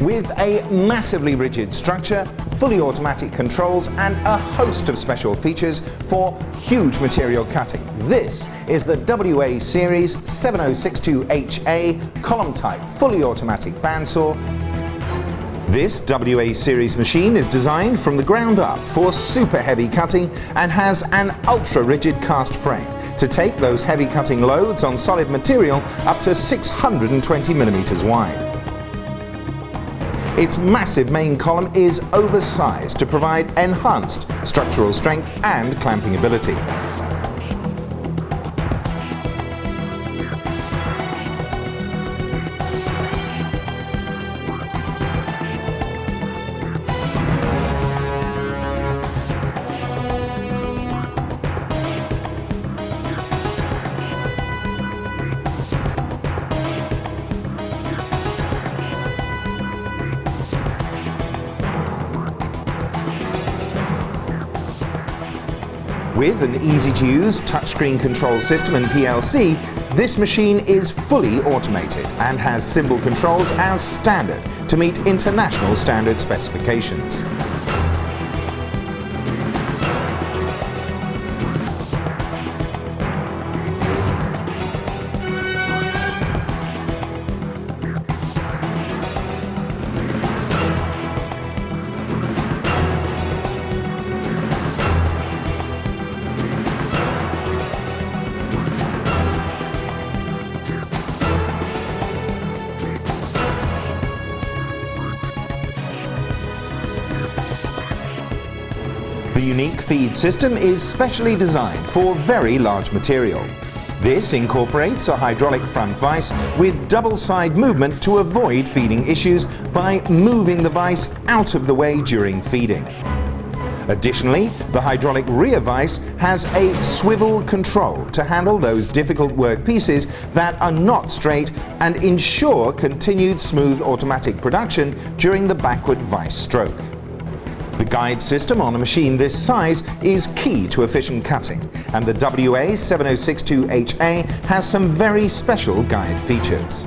With a massively rigid structure, fully automatic controls and a host of special features for huge material cutting, this is the WA Series 7062HA column type fully automatic bandsaw. This WA Series machine is designed from the ground up for super heavy cutting and has an ultra rigid cast frame to take those heavy cutting loads on solid material up to 620 millimeters wide. Its massive main column is oversized to provide enhanced structural strength and clamping ability. With an easy-to-use touchscreen control system and PLC, this machine is fully automated and has symbol controls as standard to meet international standard specifications. The unique feed system is specially designed for very large material. This incorporates a hydraulic front vise with double side movement to avoid feeding issues by moving the vise out of the way during feeding. Additionally, the hydraulic rear vise has a swivel control to handle those difficult work pieces that are not straight and ensure continued smooth automatic production during the backward vise stroke. The guide system on a machine this size is key to efficient cutting, and the WA 7062HA has some very special guide features.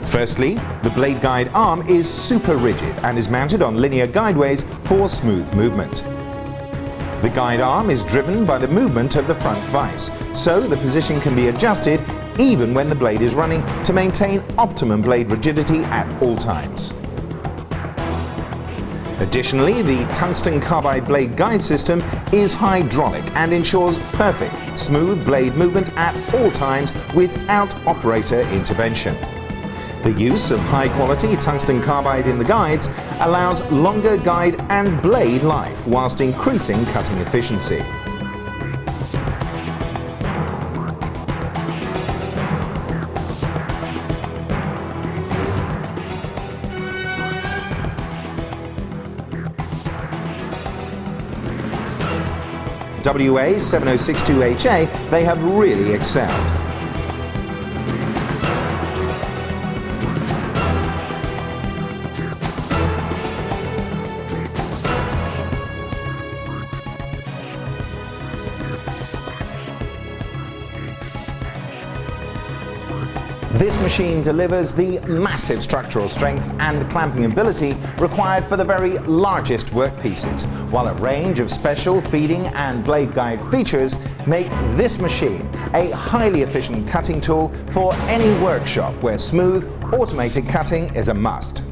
Firstly, the blade guide arm is super rigid and is mounted on linear guideways for smooth movement. The guide arm is driven by the movement of the front vise, so the position can be adjusted even when the blade is running to maintain optimum blade rigidity at all times. Additionally, the tungsten carbide blade guide system is hydraulic and ensures perfect, smooth blade movement at all times without operator intervention. The use of high-quality tungsten carbide in the guides allows longer guide and blade life whilst increasing cutting efficiency. WA 7062HA, they have really excelled. This machine delivers the massive structural strength and clamping ability required for the very largest workpieces, while a range of special feeding and blade guide features make this machine a highly efficient cutting tool for any workshop where smooth, automated cutting is a must.